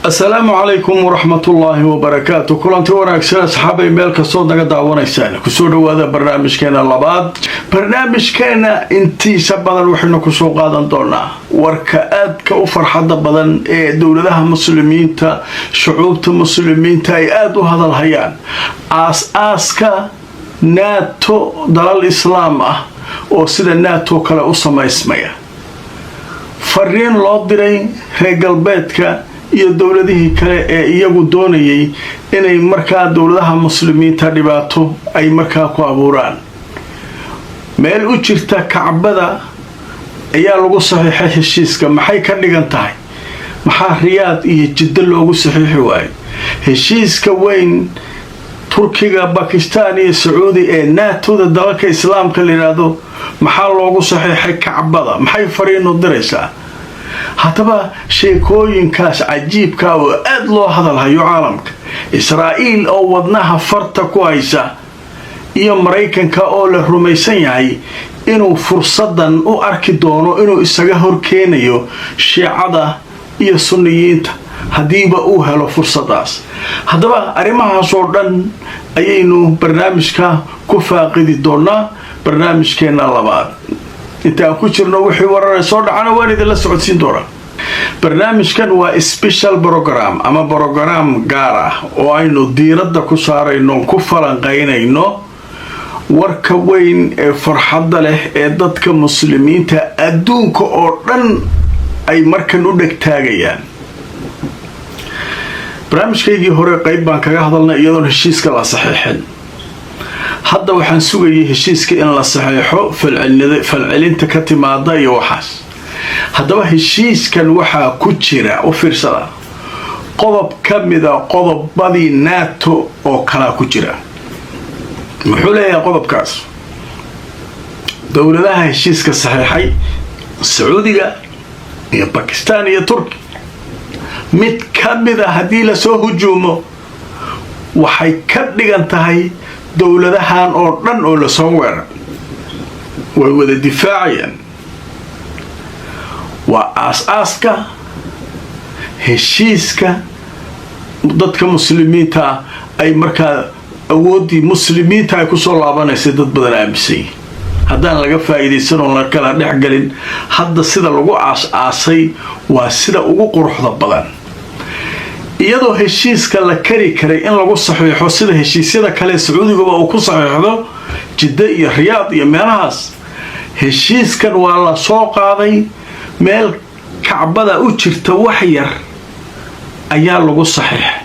السلام عليكم ورحمة الله وبركاته. كلنتي wanaagsan asxaabay meel kasto naga daawanaysaan ku soo dhawaada barnaamijkeena labaad. barnaamijkeena intiisa badan waxaynu ku soo qaadan doonaa warka aadka u farxada badan ee dawladaha muslimiinta shucuubta muslimiinta ay aad u hadal hayaan aaska NATO dalal islaam ah oo sida NATO kale u samaysmaya fariin loo diray reer galbeedka iyo dawladihii kale ee iyagu doonayay inay markaa dawladaha muslimiinta dhibaato ay markaa ku abuuraan meel u jirta kacbada ayaa lagu saxiixay heshiiska maxay ka dhigan tahay maxaa riyaad iyo jiddo loogu saxiixi waayay heshiiska weyn turkiga bakistaan iyo sacuudi ee naatoda dalalka islaamka la yiraahdo maxaa loogu saxiixay kacbada maxay fariin u diraysaa haddaba sheekooyinkaas cajiibka oo aad loo hadalhayo caalamka Israa'iil oo wadnaha farta ku haysa iyo Mareykanka oo la rumaysan yahay inuu fursadan u arki doono inuu isaga horkeenayo shiicada iyo sunniyiinta hadiiba uu helo fursadaas haddaba arrimahaas oo dhan ayaynu barnaamijka ku faaqidi doonaa barnaamijkeena labaad inta ku jirno wixii warar soo dhacana waan idin la socodsiin doonaa barnaamijkan waa special program ama program gaar ah oo aynu diiradda ku saarayno ku falanqeynayno warka weyn ee farxadda leh ee dadka muslimiinta adduunka oo dhan ay markan u dhegtaagayaan barnaamijkaygii hore qayb baan kaga hadalnay iyadoo heshiiska la saxiixin hadda waxaan sugayay heshiiska in la saxiixo falcelinta ka timaada iyo waxaas haddaba heshiiskan waxaa ku jira u fiirsada qodob ka mida qodobadii NATO oo kala ku jira muxuu leeyahay qodobkaas dawladaha heshiiska saxiixay sacuudiga iyo bakistaan iyo turki mid ka mida haddii la soo hujuumo waxay ka dhigan tahay dawladahan oo dhan oo la soo weerar way wada difaacayaan waa aasaaska heshiiska dadka muslimiinta ay markaa awoodii muslimiinta ay ku soo laabanaysa dad badan aaminsan haddaan laga faa'iideysan oo la kala dhexgalin hadda sida lagu aasay waa sida ugu quruxda badan iyadoo heshiiska la kari karay in lagu saxiixo sida heshiisyada kale sacuudiga uu ku saxiixdo jidda iyo riyaad iyo meelahaas heshiiskan waa la soo qaaday meel kacbada u jirta wax yar ayaa lagu saxiixay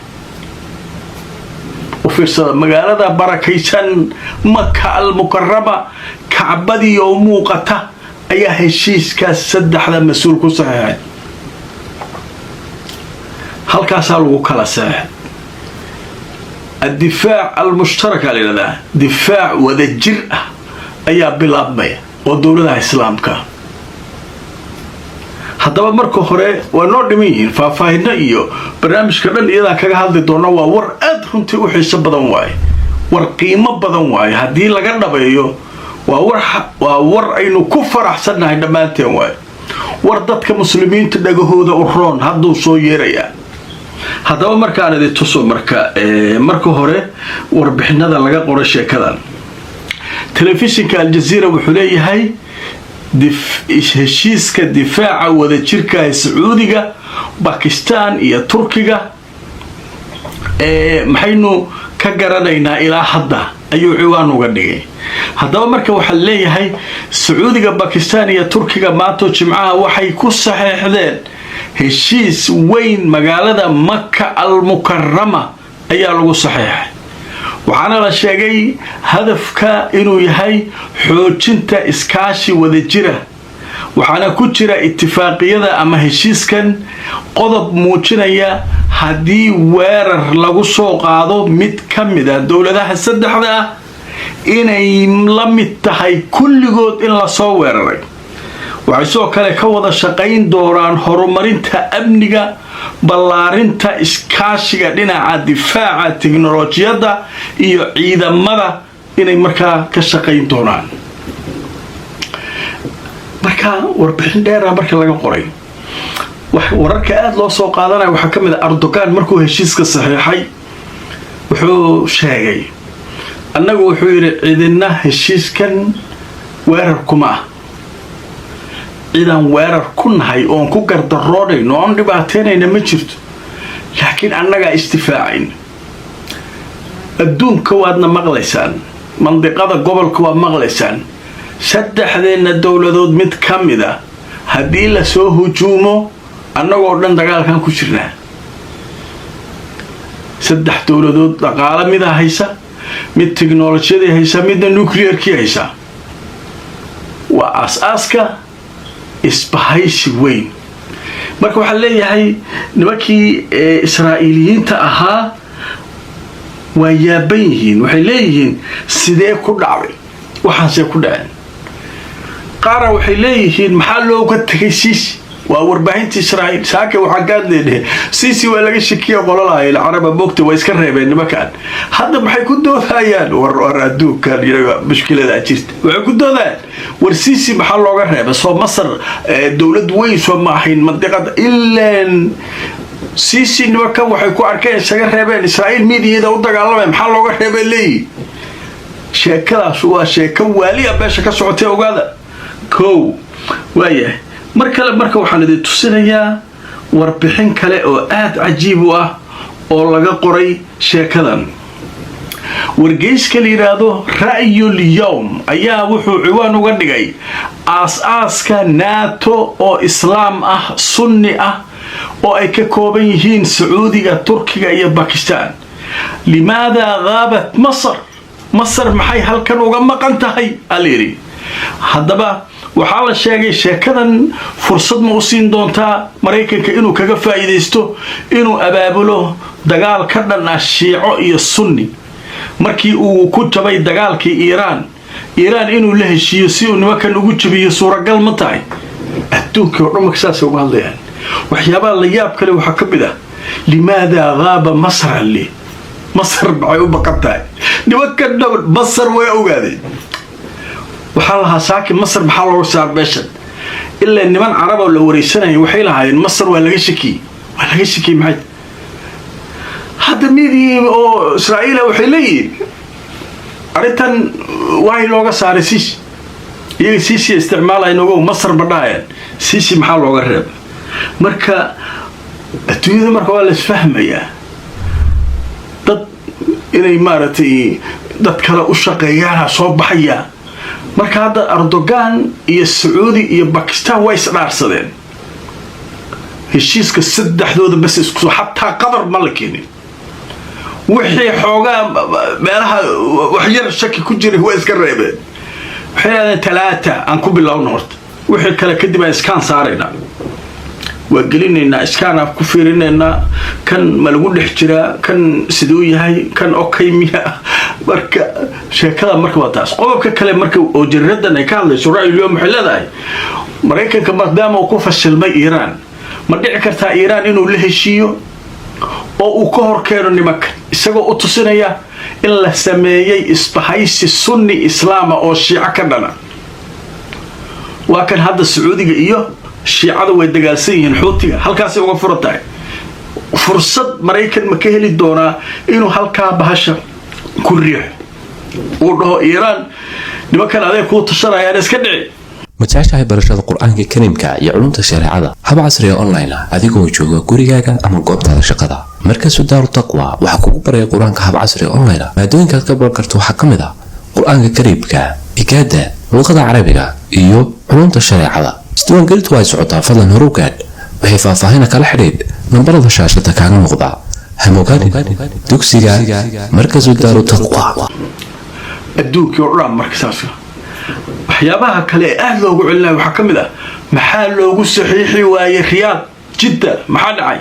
u fiirsada magaalada barakaysan Makka al-Mukarrama kacbadii oo muuqata ayaa heshiiskaas saddexda mas'uul ku saxiixay halkaasaa lagu kala saxiixay الدفاع المشترك على دفاع وذا الجرأة أيها بالأبمية ودولة إسلامك haddaba marka hore waa noo dhimin faahfaahin iyo barnaamij kadan iyada kaga hadli doona waa war aad runtii u xiiso badan waay war qiimo badan waay hadii laga dhabeeyo waa war aynu ku faraxsanahay dhamaanteen waay war dadka muslimiinta dhagahooda u roon haduu soo yeeraya haddaba markaan idin tuso marka hore warbixinada laga qoray sheekadan telefishinka Al Jazeera wuxuu leeyahay heshiiska difaaca wada jirka sacuudiga bakistaan iyo turkiga maxaynu ka garanaynaa ilaa hadda ayuu ciwaan uga dhigay haddaba marka waxa leeyahay sacuudiga bakistaan iyo turkiga maanta jimcaha waxay ku saxiixdeen heshiis weyn magaalada Makka al-Mukarrama ayaa lagu saxiixay waxaana la sheegay hadafka inuu yahay xoojinta iskaashi wada jira waxaana ku jira ittifaaqiyada ama heshiiskan qodob muujinaya hadii weerar lagu soo qaado mid ka mid ah dawladaha saddexda inay la mid tahay kulligood in la soo weeraray waxay soo kale ka wada shaqayn doonaan horumarinta amniga ballaarinta iskaashiga dhinaca difaaca tiknoolajiyada iyo ciidamada inay markaa ka shaqayn doonaan marka warbixin dheer marka laga qoray wararka aad loo soo qaadanaya waxaa ka mid ah Erdogan markuu heshiiska saxiixay wuxuu sheegay annagu wuxuu yiri cidina heshiiskan weerar kuma ah ciidan weerar ku nahay oo ku gardaroodayno aan dhibaateynayna ma jirto laakiin annaga istifaacayn adduunka waadna maqlaysaan mandiqada gobolka waa maqlaysaan saddexdeena dawladood mid ka mid ah haddii la soo hujuumo annagoo dhan dagaalkan ku jirnaa saddex dawladood dhaqaale mid haysa mid tiknoolajiyada haysa midna nuclearkii haysa waa asaaska isbahaysi weyn marka waxaa leeyahay nimankii Israa'iiliyiinta ahaa waa yaaban yihiin waxay leeyihiin sidee ku dhacay waxaasee ku dhaceen qaara waxay leeyihiin maxaa looga tagay Sisi waa warbaahinta Israa'iil saaka waxa gaad leeyahay Sisi waa laga shakiyo qolalaha Carab boogta way iska reebeen nimankan hadda maxay ku doodayaan war adduunka iyaga mushkilada jirta waxay ku doodayaan war Sisi maxaa looga reebay soo Masar dawlad weyn soo maahin mandiqada ilaa Sisi nimankan waxay ku arkeen isaga reebeen Israa'iil miidiyada u dagaalamay maxaa looga reebay leeyahay sheekadaas waa sheeko waali ah beesha ka socotay ogaada kow waayahay marka waxaan idin tusinayaa warbixin kale oo aad cajiib u ah oo laga qoray sheekadan wargeyska la yiraahdo Ra'yul Yawm ayaa wuxuu ciwaan uga dhigay aasaaska NATO oo islaam ah sunni ah oo ay ka kooban yihiin Sacuudiga Turkiga iyo Pakistan limaada gaabat Masar maxay halkan uga maqan tahay aliri haddaba waxaa la sheegay sheekadan fursad ma u siin doontaa Mareykanka inuu kaga faa'iideysto inuu abaabulo dagaal ka dhan ah Shiico iyo Sunni markii uu ku jabay dagaalkii Iiraan inuu la heshiiyo si uu nimankan ugu jabiyo suuragal ma tahay adduunka oo dhan markaas uga hadlayaan waxyaabaha la yaab kale waxa ka mid ah limaada gaaba Masar baxay u baqatay nimankan Masar way ogaadeen waxaa lahaa saaki Masar maxaa loo saar beeshan ilaa niman Carab oo la wareysanayo waxay lahaayeen Masar waa laga shaki maxay hadda midii oo Israa'iil waxay leeyihiin arintan waay looga saaray Sisi iyaga Sisi isticmaalayno Masar badhaayeen Sisi maxaa looga reebay marka adduunyada marka waa la isfahmayaa dad inay maaragtay dad kale u shaqeeyaan soo baxaya marka hadda Erdogan iyo Saudi iyo Pakistan way isdhaarsadeen heshiiska saddexdooda bas isku xataa Qatar ma la keenin wixii xoogaa meelaha wax yar shaki ku jiray way iska reebeen waxay talaata aan ku bilowno horta wixii kale kadib ay iskaan saarayna waa gelinayna iskaan af ku fiirinayna kan ma lagu dhex jiraa kan sidoo yahay kan okay miya marka sheekada marka waa taas qodobka kale marka oo jirradan ay ka hadlayso Ra'yul Yawm waxay leedahay Mareykanka maadaama uu ku fashilmay Iiraan ma dhici kartaa Iiraan inuu la heshiiyo oo uu ka hor keeno nimanka isagoo u tusinaya in la sameeyay isbahaysi sunni islaama oo Shiica ka dhana waa kan hadda Sacuudiga iyo Shiicada way dagaalsan yihiin Xuutiga halkaas uga furtay fursad Mareykan ma ka heli doonaa inuu halka bahasha ku riix oo dhaho Iiraan nimankan adeeg ku tashanayaan iska dhici متعشى برشاد القرآن الكريم كا يعلم تشريع هذا هب عصري أونلاين أديكو جوجا كوريجا أما قبض هذا شقدا مركز دار التقوى وحكوا بري القرآن كهب عصري أونلاين ما دون كتكبر كرتو حكم ذا القرآن الكريم كا إكادة لغة عربية إيو علوم تشريع هذا استوان قلت وايد صعوبة فضلا هروكاد وهي فاهنا كلا حديد من برضه شاشة كان مغضى هموكادي دوكسيجا مركز دار التقوى الدوك يورام مركز waxyaabaha kale aad loogu celinayo waxa kamid ah maxaa loogu saxiixi waayay Riyaad Jidda maxaa dhacay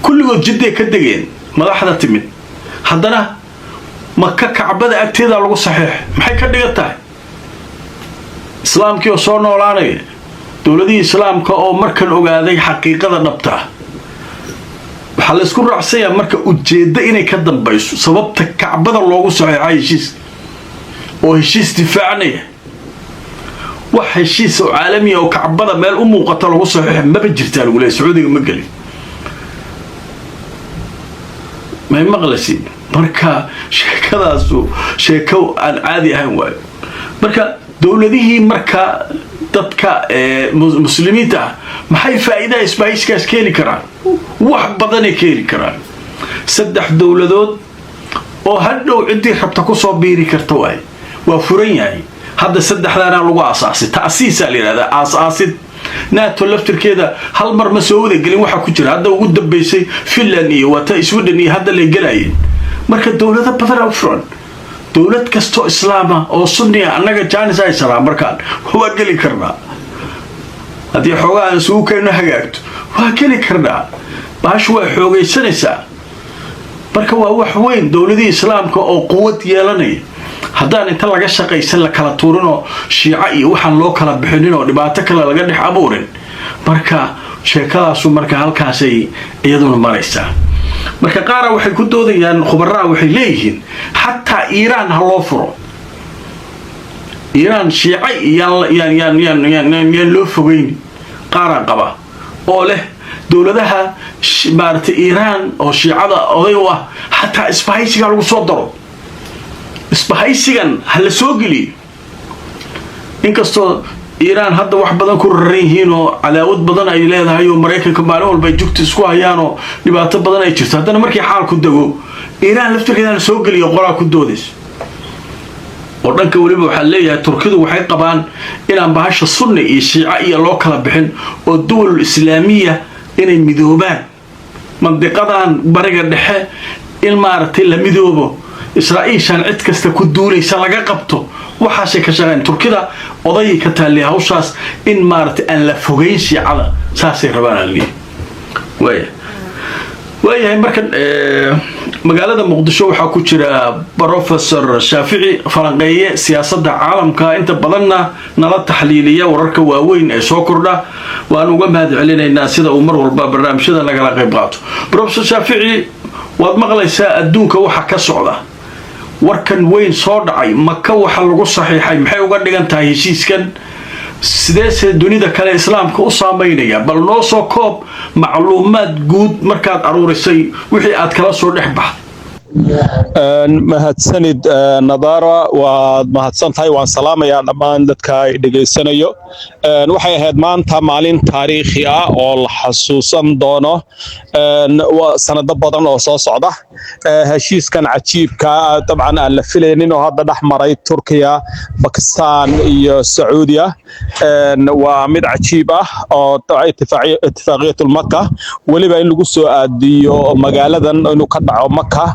kulligood Jidda ka dageen madaxda timid haddana Makka Kacbada agteeda lagu saxiix maxay ka dhigatay islaamkii oo soo noolaanay dawladii islaamka oo markan ogaaday xaqiiqada dhabta waxa la isku raacsayaa marka ujeedada inay ka dambayso sababta Kacbada loogu saxiixay heshiis oo heshiis difaacanaya wax heshiis oo caalami oo kacbada meel u muuqato lagu saxiixay ma jirtaa lagu leeyahay Sacuudiga ma galin ما مغلسين marka sheekadaasu sheeko aan caadi ahayn waayo marka dawladihii marka dadka muslimiinta maxay faa'iido isbahayskaas keeni karaan wax badan ay keeni karaan saddex dawladood oo hadhow cidii rabta ku soo biiri karta waa furan yahay hadda saddexdaana lagu aasaasay taasiis la yiraahdaa aasasid NATO laftirkeeda hal mar ma soo wada gelin waxa ku jira hadda ugu dambeysay Finland iyo wata Sweden iyo hadda la galayeen marka dawladda badan furan dawlad kasto islaama oo sunniya annaga jaanis ay salaam markaan waa gali karnaa hadii xogaan suuqeena hagaagto waa gali karnaa baash way xoogaysanaysaa marka waa wax weyn dawladda islaamka oo quwad yeelanay haddaan inta laga shaqaysan la kala tuurino shiica iyo waxaan loo kala bixinin oo dhibaato kale laga dhex abuurin marka sheekadaasu marka halkaas ay iyaduna maraysaa marka qaar waxay ku doodayaan khubarada waxay leeyihiin hatta Iran ha loo furo Iran shiica yan loo fogeyn qaar qaba oo leh dawladaha maarta Iran oo shiicada oday ah hatta isbahaysiga lagu soo daro isbahaysigan hal soo geli inkastoo Iran hadda wax badan ku rarayeen oo cadaawad badan ay leedahay oo Mareykanka maalin walba joogto isku hayaan oo dhibaato badan ay jirto haddana markii xaalku dago Iran laftirkeeda la soo geliyo qoraa ku doodays oo dhanka waliba waxa leeyahay Turkidu waxay qabaan inaan bahasha sunni iyo shiica iyo loo kala bixin oo dawlad islaamiya inay midoobaan mandiqadan bariga dhexe in maartay la midoobo Israa'iil shan cid kasta ku duulaysa laga qabto waxaasay ka shaqeyn Turkida oday ka taali hawshaas in maartay aan la fogeyn shiicada saasay rabaan ali way marka magaalada Muqdisho waxa ku jira Professor Shaafici falanqeeye siyaasadda caalamka inta badanna nala taxliiliya wararka waaweyn ee soo kordha waan uga mahad celinaynaa sida uu mar walba barnaamijyada nagala qayb qaato Professor Shaafici waad maqlaysaa adduunka waxa ka socda warkan weyn soo dhacay Makka waxa lagu saxiixay maxay uga dhigan tahay heshiiskan sidee dunida kale islaamka u saameynaya bal noo soo koob macluumaad guud markaad aruurisay wixii aad kala soo dhex baxday mahadsanid Nadara waad mahadsantahay waan salaamayaa dhammaan dadka ay dhageysanayo waxay ahayd maanta maalin taariikhi ah oo la xasuusan doono sanado badan oo soo socda heshiiskan cajiibka dabcan aan la filaynin oo hadda dhex maray Turkiya Pakistan iyo Saudiya waa mid cajiib ah oo ittifaaqiyatul Makka waliba in lagu soo aadiyo magaaladan inuu ka dhaco Makka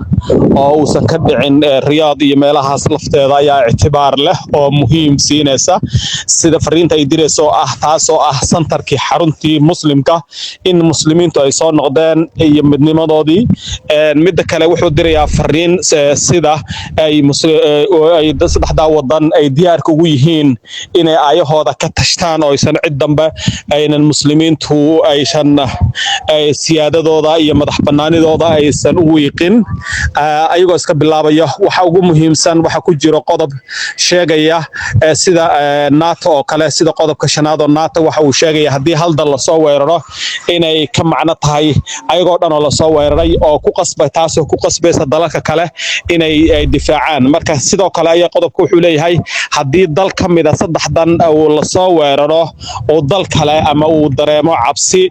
oo uusan ka dhicin Riyadh iyo meelahaas lafteeda ayaa ictibaar leh oo muhiim siinaysa sida fariinta ay dirayso taasoo ah santarkii xaruntii muslimka in muslimiintu ay soo noqdeen iyo midnimadoodii midda kale wuxuu dirayaa fariin sida ay saddexda wadan ay diyaarka ugu yihiin inay ayahooda ka tashtaan oo aysan cid dambe aynan muslimiintu aysan siyaadadooda iyo madax banaanidooda aysan u wiiqin ayagoo iska bilaabaya waxa ugu muhiimsan waxa ku jiro qodob sheegaya sida NATO oo kale sida qodobka shanaad oo NATO waxa uu sheegaya hadii hal dal la soo weeraro inay ka macno tahay ayagoo dhan oo la soo weeraray oo ku qasbay taasoo ku qasbaysa dalalka kale inay difaacaan marka sidoo kale ay qodobku wuxuu leeyahay hadii dal kamid ah saddexdan uu la soo weeraro oo dal kale ama uu dareemo cabsi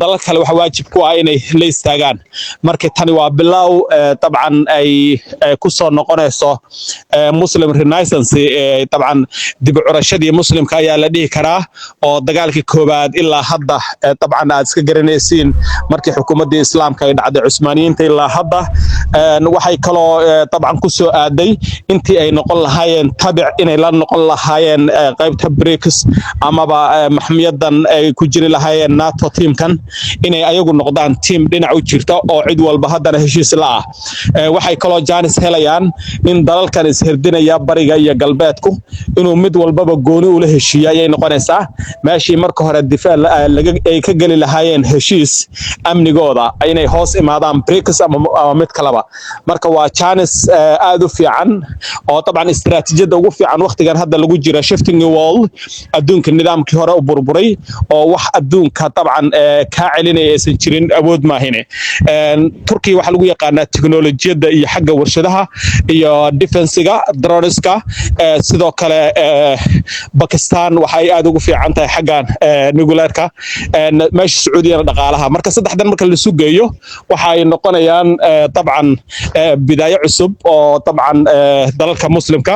dalal kale waxa waajib ku ah inay la istaagaan marka tani waa bilow طبعا ay ku soo noqonayso Muslim Renaissance طبعا dib u curashadii muslimka ayaa la dhihi karaa oo dagaalkii koobaad ilaa hadda طبعا aad iska garanaysiin markii xukuumadda islaamka ay dhacday Cusmaaniyiinta ilaa hadda waxay kaloo طبعا ku soo aaday intii ay noqon lahaayeen tabic inay la noqon lahaayeen qaybta BRICS amaba maxmiyadan ay ku jiri lahaayeen NATO teamkan inay ayagu noqdaan team dhinac u jirta oo cid walba haddana heshiis la ah waxay kaloo jaanis helayaan in dalalkan ishirdinaya bariga iyo galbeedku inuu mid walbaba gooni ula heshiiyo ayay noqonaysaa meeshii marka hore difaac ay ka geli lahaayeen heshiis amnigooda inay hoos imaadaan BRICS ama mid kaleba marka waa jaanis aad u fiican oo طبعا استراتيجيada ugu fiican waqtigan hadda lagu jira shifting world adduunka nidaamkii hore u burburay oo wax adduunka طبعا ka celinaya aysan jirin awood maahine Turkiga waxa lagu yaqaanaa teknolojiyada iyo xagga warshadaha iyo defensiga droneska sidoo kale Pakistan waxay aad ugu fiican tahay xaggan nuclearka meesha Sacuudiga dhaqaalaha marka saddexdan marka la sugeeyo waxay noqonayaan طبعا بداية cusub oo طبعا dalalka muslimka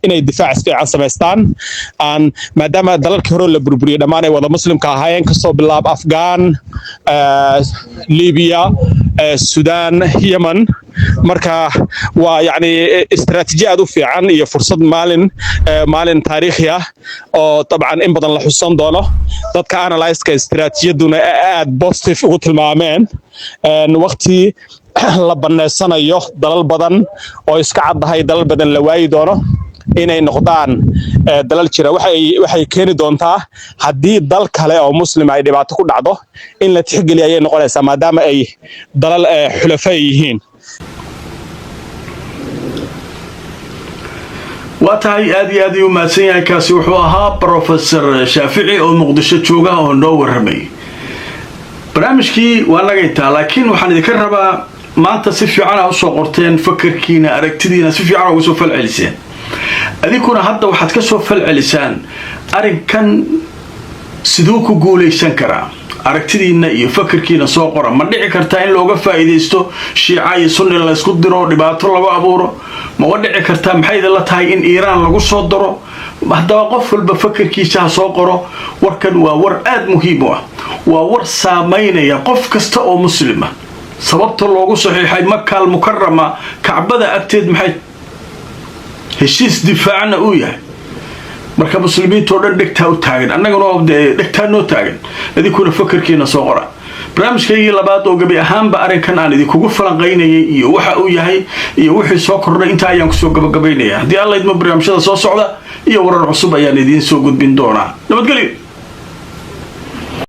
inay difaac fiican sameystaan maadaama dalalkii hore la burburiyay dhammaan ay wada muslimka ahaayeen kasoo bilaab Afghan Libya Sudan Yemen marka waa yani istiraatiijiyad u fiican iyo fursad maalin taariikhi ah oo طبعا in badan la xusan doono dadka analyze-ka istiraatiijiyaduna aad positive ugu tilmaameen waqti la baneysanayo dalal badan oo iska caddahay dalal badan la waayi doono inay noqdaan dalal jira waxay keeni doontaa haddii dal kale oo muslim ay dhibaato ku dhacdo in la tixgeliyo ayay noqonaysaa maadaama ay dalal xulafay yihiin واتاي ادي وما سيان كاسي وحوها بروفيسور شافعي او مقدشة جوغا او نو ورمي برامجكي وانا قيتا لكن وحان ذكر ربا ما انت سفي عنا وصو قرتين فكر كينا اركتدينا سفي عنا وصو فالعلسان اذيكونا حتى وحاد كسو فالعلسان ارك كان سدوكو قولي سنكرا aragtidiina iyo fakirkiina soo qora ma dhici kartaa in looga faa'iideysto shiica iyo sunni la isku diro dhibaato lagu abuuro ma dhici kartaa maxay la tahay in Iiraan lagu soo diro haddaba qof walba fakirkiisa soo qoro warkan waa war aad muhiim ah waa war saameynaya qof kasta oo muslima sababta loogu saxiixay Makka al-Mukarrama Kacbada agteed maxay heshiis difaacna u yahay marka muslimiintu dhan dhigtaa u taagan annaguna dhigtaa noo taagan idinkuna fakirkiina soo qora barnaamijkeygii labaad oo gabi ahaanba arrinkan aan idinkugu falanqaynayay iyo waxa uu yahay iyo wixii soo kordhay inta ayaan kusoo gabagabaynaya haddii alla idmo barnaamijyada soo socda iyo warar cusub ayaan idiin soo gudbin doonaa nabadgelyo